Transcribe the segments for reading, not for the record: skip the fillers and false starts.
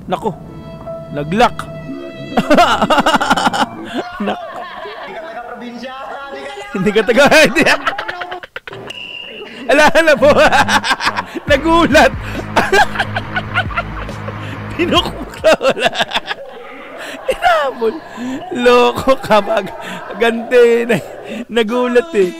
Nako. Nag-lock. Nako. Hindi ka taga. Ala po. Nagulat. Pinukmuk na wala. Inabol. Loko kapag gante. Nagulat eh.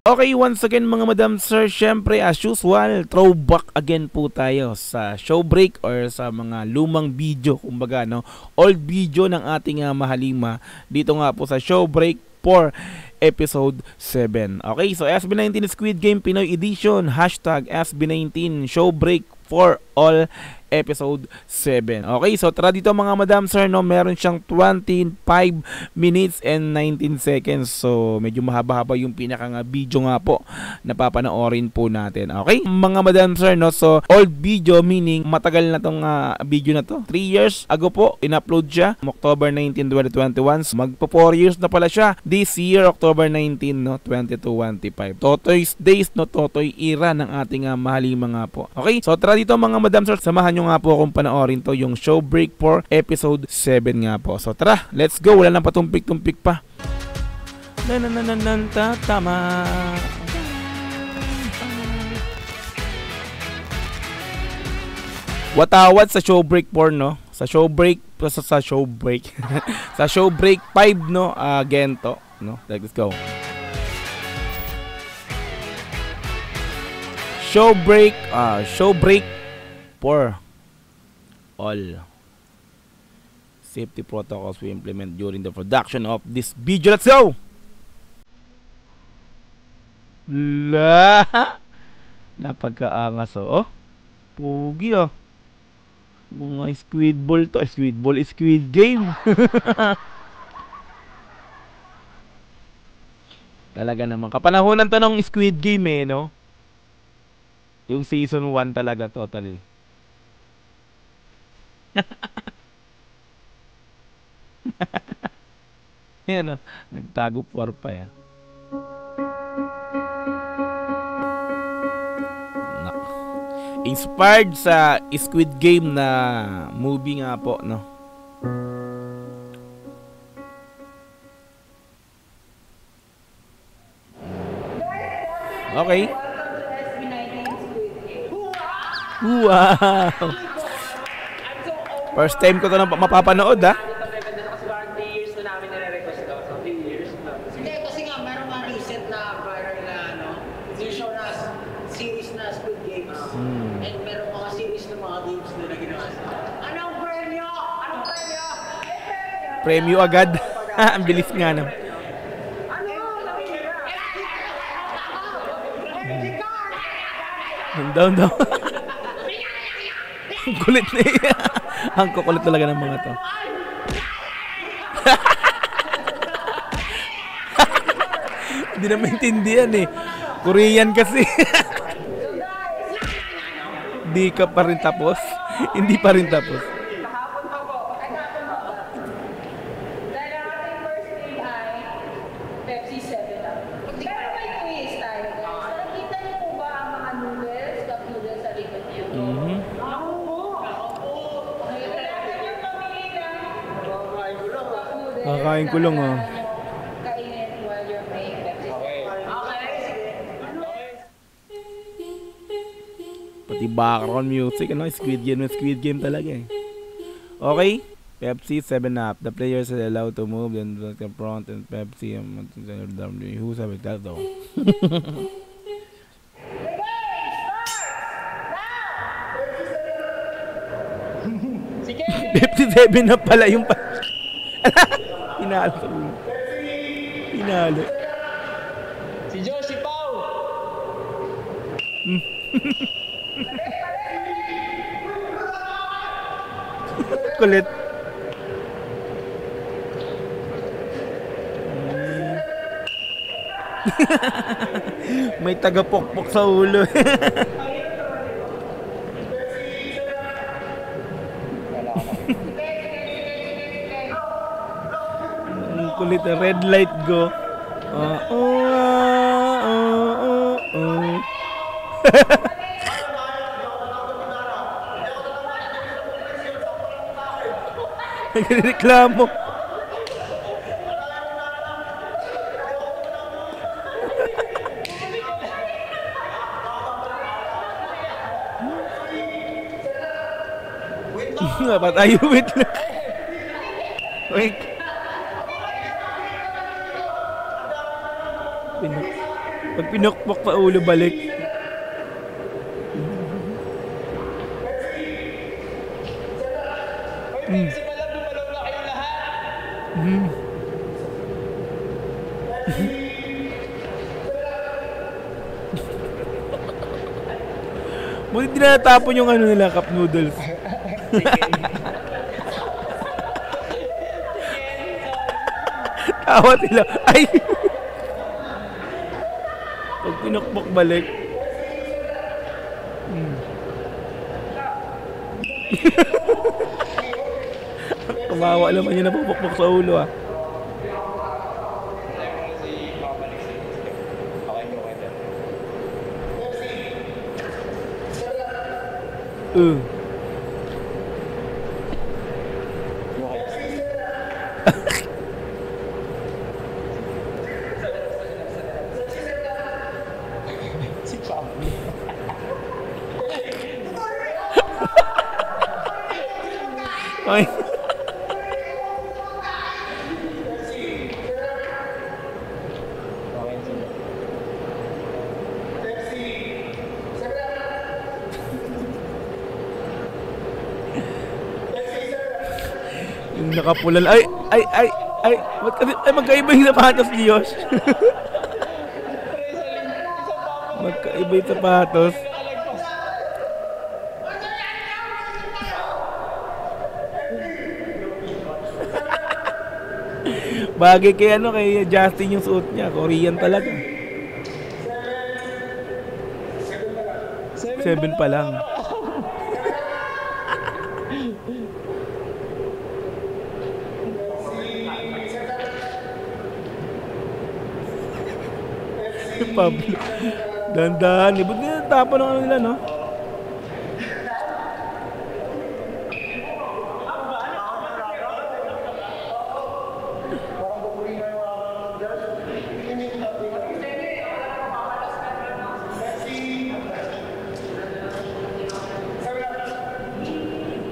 Okay, once again mga madam sir, syempre as usual, throwback again po tayo sa show break or sa mga lumang video, kumbaga no, old video ng ating mahalima dito nga po sa show break for episode 7. Okay, so SB19 Squid Game Pinoy Edition, hashtag SB19 show break for all episode 7. Okay, so tara dito mga madam sir, no, meron siyang 25 minutes and 19 seconds. So medyo mahaba-haba yung pinakang video nga po na papanoorin po natin. Okay, mga madam sir, no, so old video meaning matagal na tong video na to. 3 years ago po in-upload siya, October 19, 2021. So, magpo 4 years na pala siya this year, October 19, no, 2025. Totoy's Days, no, Totoy era ng ating mahalima nga po. Okay, so tara dito mga madam sir, samahan nyo nga po akong panoorin to, yung show break for episode 7 nga po. So tara, let's go. Wala nang patumpik-tumpik pa. Tama. Watawad sa show break 4, no? Sa show break sa show break sa show break 5, no, gento, no? Let's go. Show break for all safety protocols we implement during the production of this video. Let's go! La! Napagkaangas, oh. Pugi, oh. Mga squid ball to. Squid ball is Squid Game. Talaga naman. Kapanahonan to ng Squid Game, eh, no? Yung season 1 talaga, totally. Yan, oh. Nagtago por pa yan. Inspired sa Squid Game na movie nga po, no? Okay. Wow! First time ko to na mapapanood, ha? Hindi, kasi nga, meron mga recent na viral na, ano, yung show na series na Squid Games. And meron mga series na mga games na ginawa. Anong premyo? Anong premyo? Premyo agad. Ang bilis nga, no? Down. Ang kulit na yan. Ang kukulit talaga ng mga to. Hindi na maintindihan eh. Korean kasi. Hindi ka pa rin tapos. Hindi pa rin tapos. Dahil ang ating first name ay Pepsi 7-Up. Pero may quiz tayo, guys. Nakita niyo po ba ang mga noodles, cup noodles sa likod niyo? Kakain ko lang, oh. Kainin while you're playing Pepsi 7. Pati background music, ano? Squid Game talaga eh. Okay? Pepsi 7-Up. The players are allowed to move and the front and Pepsi who sabi that though? Pepsi 7-Up pala yung Pinalo. Si Josie Pau! Kulit. May taga-pokpok sa ulo. Kulit, red light go. Nagreklamo. Patay, wait lang. Wait. Pag pinukpok pa ulo, balik. Simula bumalaw na kayong lahat. Buti di na natapon yung ano nila, cup noodles. Tawa nila. Ay! Pag pinukpok balik. Kumawa naman yun na pupukpok sa ulo ah. Si Pablo. Ay. Yung nakapulal. Ay. Ba't kasi, ay, magkaiba yung sapatos ni Yosh. Magkaiba yung sapatos. Bagay kay ano, kay Justin yung suot niya. Korean talaga. 7 pa lang. Pablo. Dandahan. Ba't nila tapon ng ano nila, no?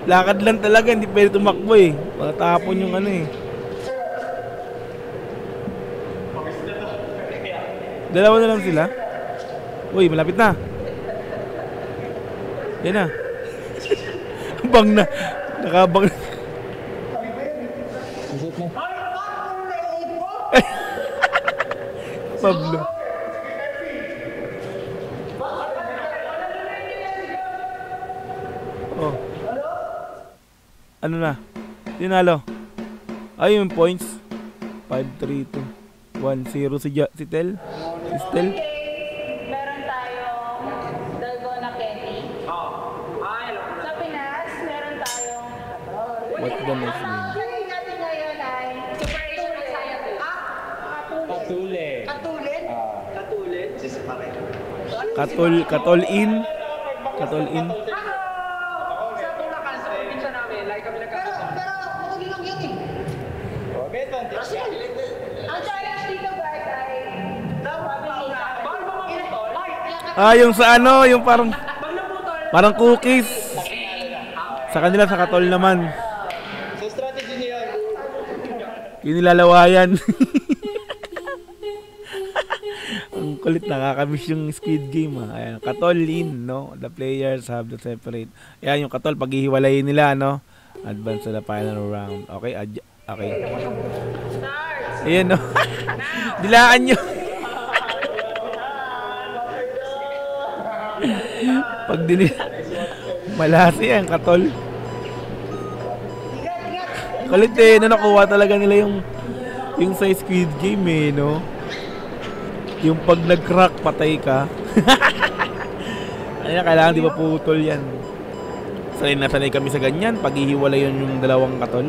Lakad lang talaga, hindi pwede tumakbo eh. Matapon yung ano eh. Dalawa na lang sila. Uy, malapit na. Yan na. Bang na. Nakabang na. Pablo. Oh. Ano na? Tinalo. Ay, yung points. 5-3-2. 1-0 si Tel. Si Tel. Meron tayong Dalgona Kenny. Sa Pinas, meron tayong What's the next name? Yung natin ngayon ay Separation Anxiety. Katule. Katulin? Katule. Sisipare. Katol-in. Katol-in. Sa Bulacan, sa probinsya namin, like kami nagkakasama. Pero matulin lang yun eh. Oh, beton. Ang challenge dito guys ay Bawal ba maputol? Ah, yung sa ano, yung parang Pag naputol, parang cookies. Sa kanila sa Katol naman. so strategy niya yun. Yung nilalawayan. Ang kulit, nakakamiss yung Squid Game ah. Ayan, Katol-in, no? The players have to separate. Ayan, yung Katol, paghihiwalayin nila, no? Advance to the final round. Okay, okay. Ayan, no? Dilaan nyo. Pag malasi yan, Katol. Kulit eh, na nakuha talaga nila yung sa Squid Game eh, no? Yung pag nag-crack, patay ka. Ayun, kailangan di ba putol yan. Sanay kami sa ganyan, paghihiwalay yun yung dalawang Katol.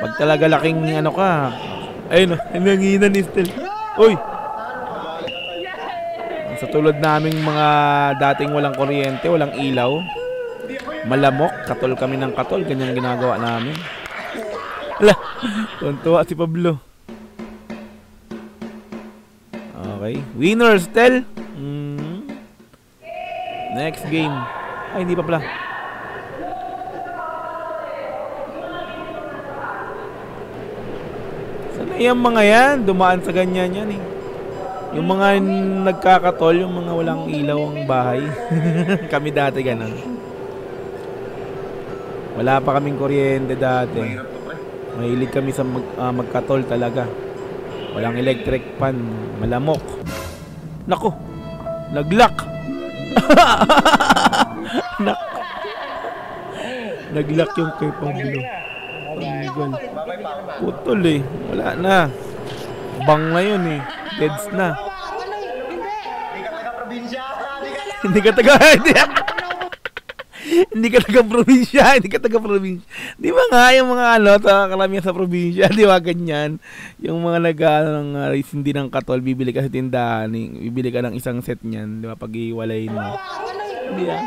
Pag talaga laking ano ka, ayun, nanginan ni Stel. Uy! Sa tulad naming mga dating walang kuryente, walang ilaw, malamok, katol kami ng katol, ganyan ginagawa namin. Ala, tuntua si Pablo. Okay, winners, Tel. Next game. Ay, hindi pa pala. Sana yung mga yan, dumaan sa ganyan yan eh. Yung mga nagkakatol, yung mga walang ilaw ang bahay. Kami dati ganun. Wala pa kaming kuryente dati. Mahilig kami sa magkatol talaga. Walang electric fan, malamok. Nako, naglock. Naglock yung kay Pablo. Putol eh, wala na. Bang na yun eh, deads na. Hindi ka taga hindi ka taga-probinsya, hindi ka taga-probinsya. Di ba nga yung mga karamihan sa probinsya, di ba ganyan? Yung mga ng hindi ng katol, bibili ka sa tindahan, bibili ka ng isang set niyan, di ba, pag-iwalay mo. Hindi ba?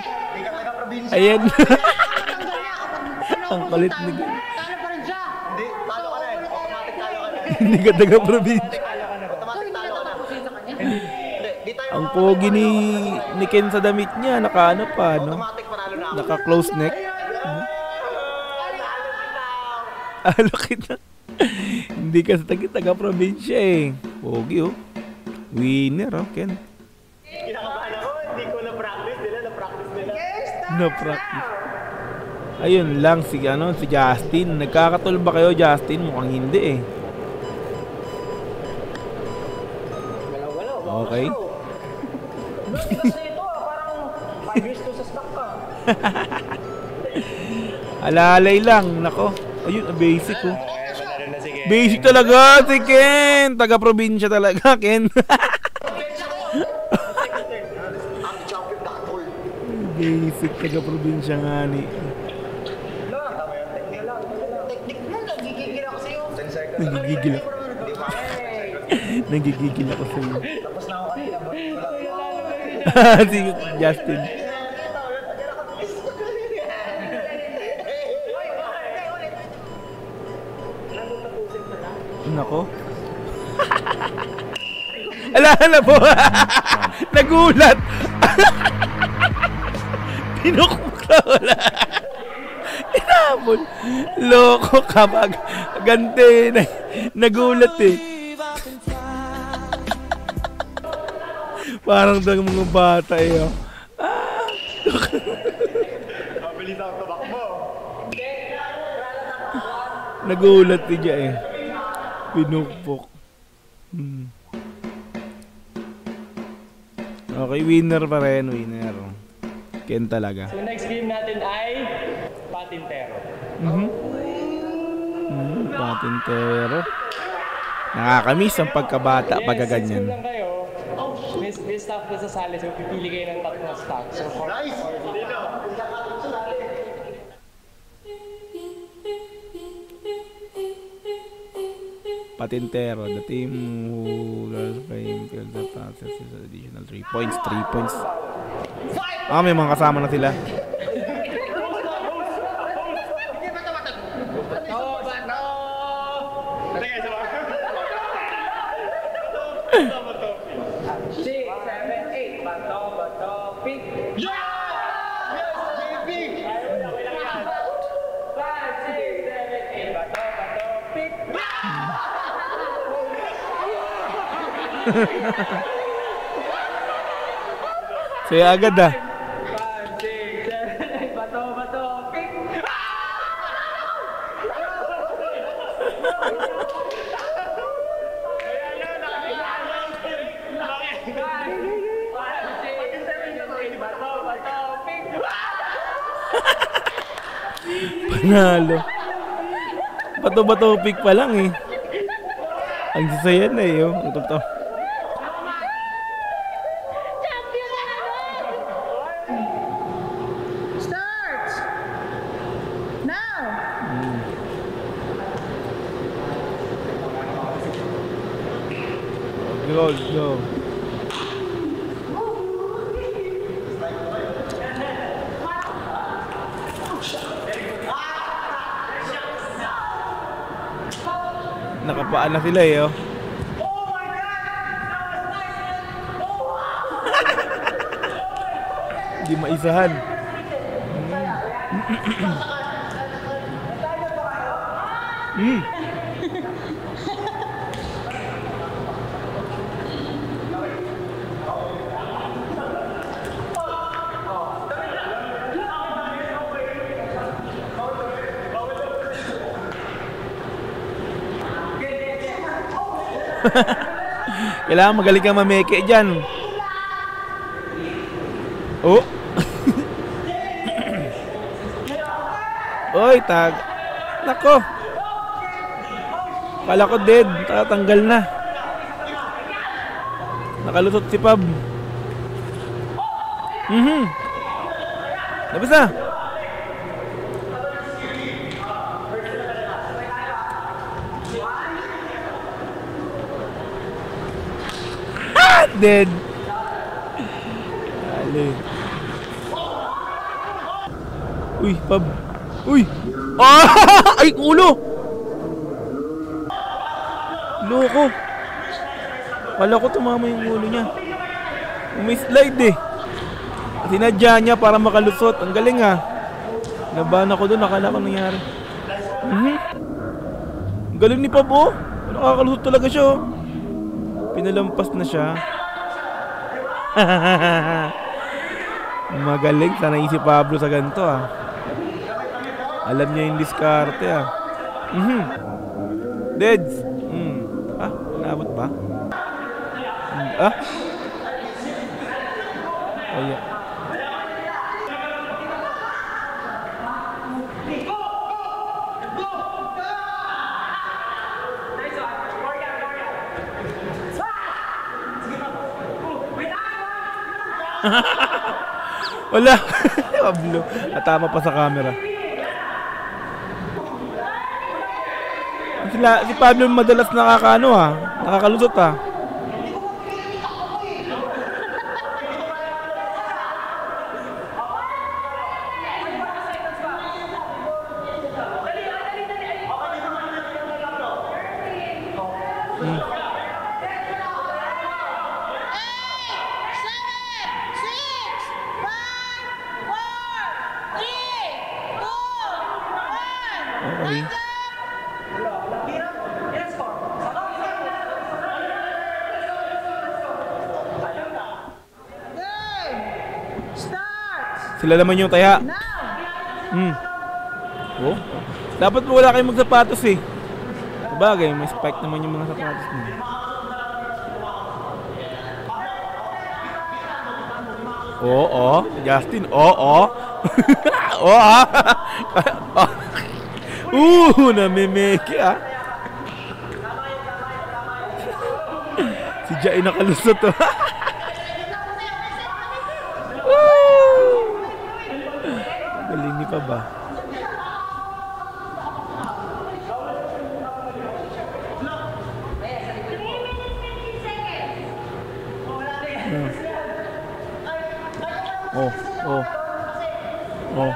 Ayan. Ang kulit ni ganyan. Hindi ka taga-probinsya. Ang pogi ni Ken sa damit niya, naka pa, no? Naka close neck. Alokit na. Hindi ka sa taga-probinsya eh. Pogi oh. Winner oh, Ken. Kinakabahan ako, hindi ko na-practice nila. Na-practice. Ayun lang si Justin. Nagkakatol ba kayo, Justin? Mukhang hindi eh. Okay. Parang 5 years to sa stock ka. Alalay lang, nako. Ayun, basic oh. Basic talaga si Ken. Taga-probinsya talaga, Ken. Basic, taga-probinsya nga ni. Nagigigil ako. Nagigigil ako sa iyo. Tapos na ako kanina. Si Justin. Nako. Ala na po. Nagulat. Pinukmuk na wala. Inabol. Loko kapag gante. Nagulat eh. Parang daw mga bata eh. Mabilis ang tabak mo. Nagulat niya eh. Pinukpok. Okay, winner pa rin. Winner. Ken talaga. So next game natin ay Patintero. Patintero. Nakakamiss ang pagkabata pagkaganyan. Yes, kayo. May staff na sasali, so pipili kayo ng tatlong staff. So, nice! Patintero, the team who does frame kills the process is additional 3 points. 3 points. May mga kasama na sila. Saya agad ah. 5, 6, 7, 8, bato, pick! Panalo. Bato-bato pick pa lang eh. Ang sasaya na eh. Ang totoo. Starts! Now! Go, go. Nagkabiglaan na sila eh, oh. Hindi maisahan. Kailangan magaling kang mameke dyan. Oh. Oy, tag. Nako. Kala ko dead. Tatanggal na. Nakalusot si Pab. Labas na. Dead. Ali. Uy, Pab. Uy. Ah! Ay, ulo. Loko. Kala ko tumama yung ulo niya. Umi-slide eh. Sinadya niya para makalusot. Ang galing ah. Nabahan ako doon. Nakala ko nangyari. Ang galing ni Pab oh. Nakakalusot talaga siya oh. Pinalampas na siya. Magaling. Sanay si Pablo sa ganito ah. Alam niya yung diskarte ah. Deads. Ah, naabot ba? Ah? Ay. Wala. Pablo. Atama pa sa camera. Si Pablo madalas nakakaano ah. Nakakalusot ah. Okay. Sila naman yung taya. Oh. Dapat wala kayong magsapatos eh. Sabagay, may spike naman yung mga sapatos niyo. Oo, Justin, oo. Oo. Namimeke ah. Si Jai nakalusot oh. Galing ni pa ba? Oh.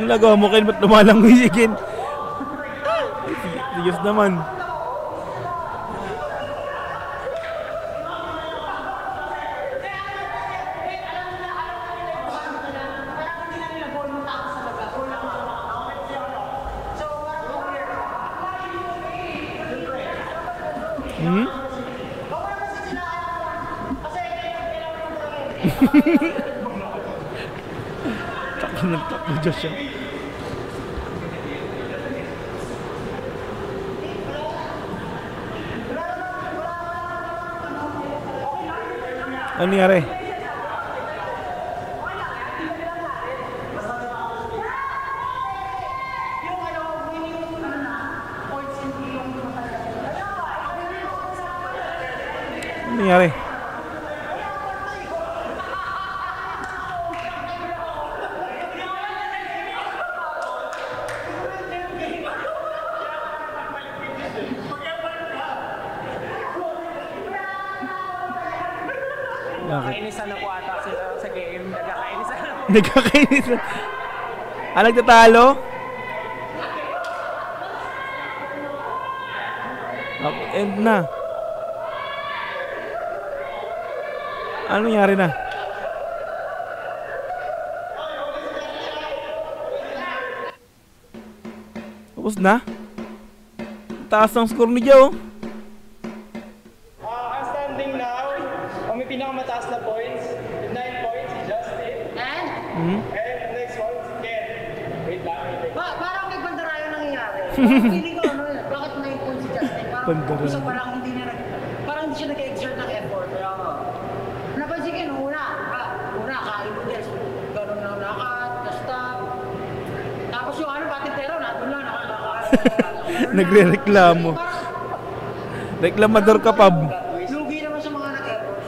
Ang nagawa mo kayo, ba't lumalanguyin? Diyos naman. Takbo dyan siya. Ano nangyari? Ano nangyari? Nagkakainisan na po ata sila sa game. Nagkakainisan na. Nagkakainisan. Ah, nagtatalo? Okay, end na. Ano nangyari na? Tapos na? Taas ng score ni Joe. Ang standing now, ang may pinakamataas na points, with 9 points, si Justin. And next one, si Ken. Wait lang. Parang may bandarayo nangyayari. Feeling ko ano yun, bakit 9 points si Justin? Bandarayo. Gusto parang hindi siya nag-exert ng effort. Kaya napansin ko nung una, kain mo guys. Ganun lang lakad, na-stop. Tapos yung patintero, nandun lang, Nagre-reklamo. Reklamador ka, Pab. Lugi naman sa mga nag-effort.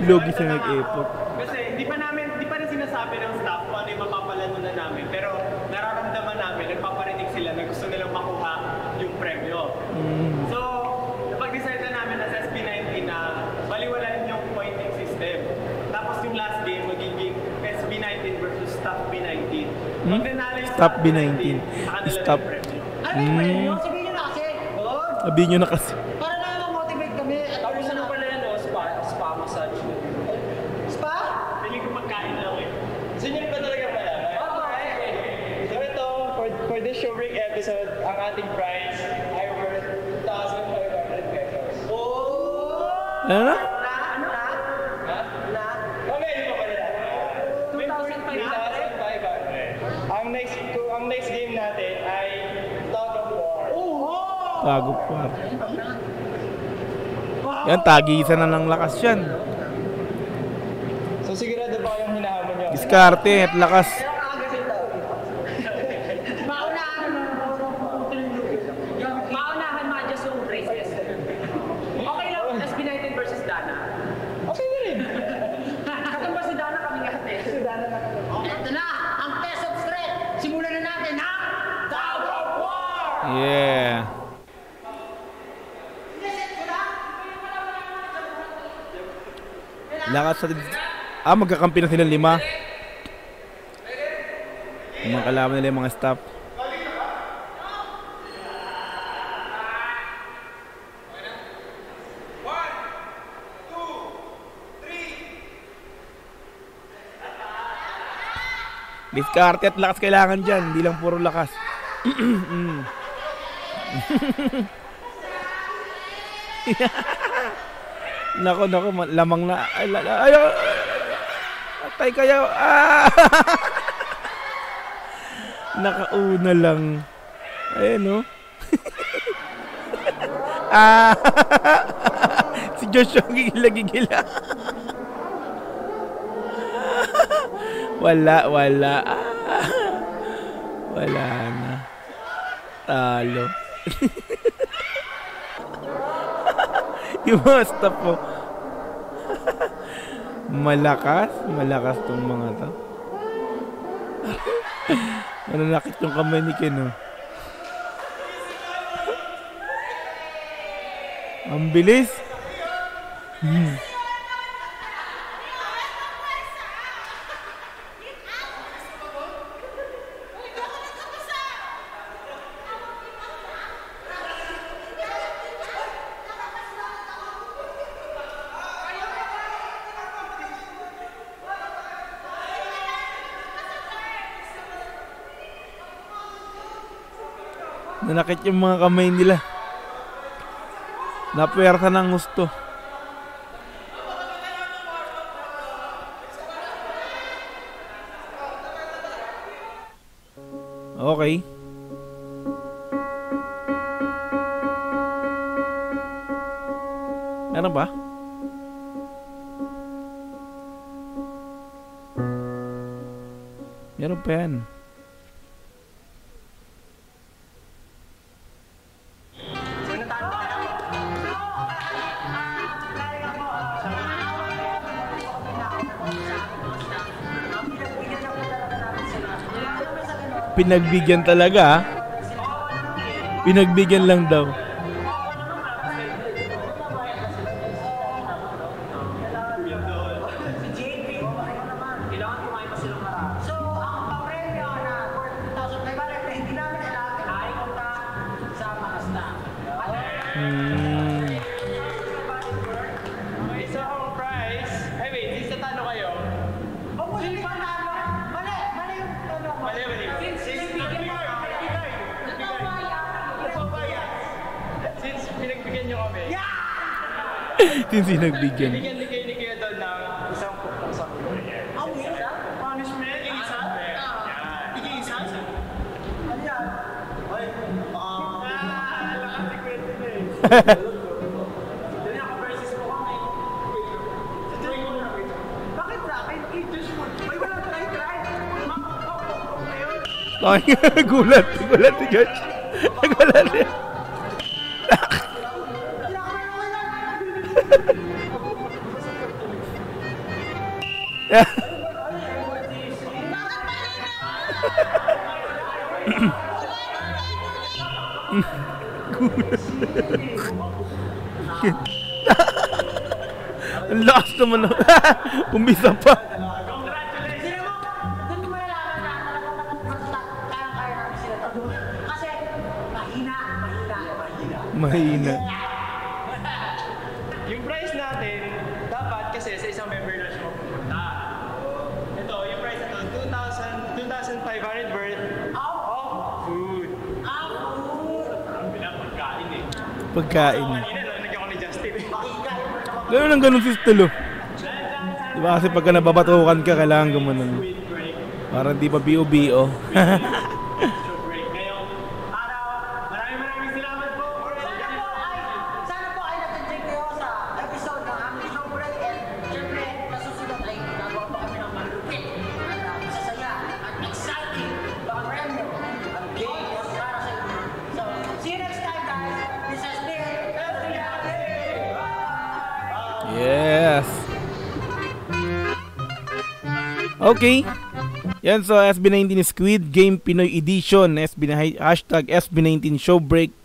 Lugi sa nag-effort. Kasi di pa rin sinasabi ng staff kung ano yung mapapalano na namin. Pero nararamdaman namin, nagpaparinig sila na gusto nilang makuha yung premyo. So, napag-decide na namin as SB19 na baliwalaan yung pointing system. Tapos yung last game, magiging SB19 versus Staff B19. Pag nanalo yung Staff B19. sa kanila Staff. yung premyo. Ano yung premyo? Sabihin nyo na kasi. Sabihin nyo na kasi. Para na motivate kami. Tapos ano pala yan, spa massage. Spa? Feeling ko magkain lang eh. Gusto niyo pa talaga malaman? So ito, for this show break episode, ang ating prize ay worth 2,500 pesos. Ano na? Okay, hindi pa pala. 2,500. Ang next game natin ay Tug of War. Bago pa. Yan, tagisan na ng lakas yan. So sigurado ba yung hinahamon nyo? Diskarte at lakas. Maunahan ma-adjust yung braces. Okay lang, SB19 versus Dana. Okay na rin. Katong ba si Dana kami nga Si Dana na kami. Ito na, ang test of strength. Simulan na natin ang Tug of War! Yeah. Lakas sa... magkakampi na silang 5. Yung mga kalaban nila yung mga staff. Diskarte at lakas kailangan dyan. Hindi lang puro lakas. Nako, lamang na. Ay, atay kayo. Nakauna lang. Ayan, no? Si Joshua gigila. Wala. Wala na. Talo. Yung mga staff mo. Malakas tong mga to. Nananakit yung kamay ni Ken, oh. Ang bilis. Nanakit yung mga kamay nila. Napuwersa ng gusto. Okay. Ano ba? Meron pa yan. Pinagbigyan talaga, ha? Pinagbigyan lang daw. So, ang papremyo na 4,500 hindi namin alam ay punta sa mga staff. Okay, so ang price... Ay, wait, since natalo kayo. Mali yung tanong. Mali. Since pinagbigyan nyo kami. Since sinagbigyan. Bigyan din kayo ni Kuya Don ng isang punishment. Yung isa? Bigyan isa? Ano yan? Ay, Lakas si Kuya Don eh. Dali ako versus mo kami. Bakit sa akin? Just mo. May walang try. Ay, gulat si George. Gulat siya. Ang lakas naman. Umbisa pa. Doon mo nalaman na kaya namin sila to. Kasi mahina. Mahina. Yung price natin, dapat kasi sa isang member na siya mapupunta. Ito, yung price na to, 2,500 worth of food. Ang pinapagkain eh. Pagkain. So, kanina, nalagyan ko ni Justin eh. Ganun si Stilo. Diba kasi pagka nababatukan ka, kailangan gumanon. Parang di pa B.O.B.O. Show break. Ngayong araw, maraming salamat po. Sana po ay nag-enjoy kayo sa episode ng aming show break and syempre nasusunod ay gagawa pa kami ng malupit at masasaya at exciting mga premyo at games para sa inyo. So, see you next time guys. This has been Yes. Okay. Yan, so SB19 Squid Game Pinoy Edition, hashtag SB19 Showbreak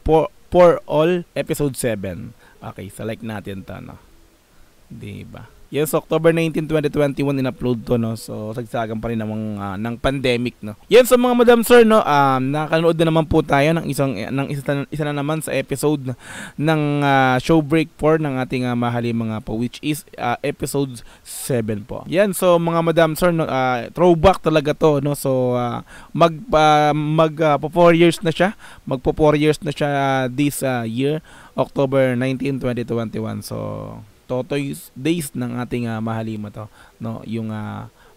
for all Episode 7. Okay, so like natin to, no? Diba? Yes, October 19, 2021 in-upload to, no? So, sagsagan pa rin ng pandemic, no? Yan, so mga madam sir, no? Nakakanood na naman po tayo ng isa na naman sa episode ng Showbreak 4 ng ating mahali mga po, which is episode 7 po. Yan, so mga madam sir, no? Throwback talaga to, no? So, po 4 years na siya. Magpo 4 years na siya this year, October 19, 2021. So, Totoy days ng ating mahalima to, no, yung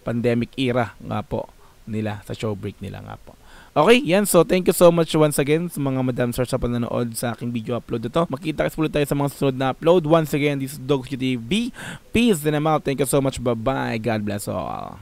pandemic era nga po nila sa showbreak nila nga po. Okay, yan, so thank you so much once again sa mga madam sir sa panonood sa aking video upload ito. Makita kasi ulit tayo sa mga sunod na upload. Once again, this is Dog TV. Peace and I'm out. Thank you so much. Bye bye. God bless all.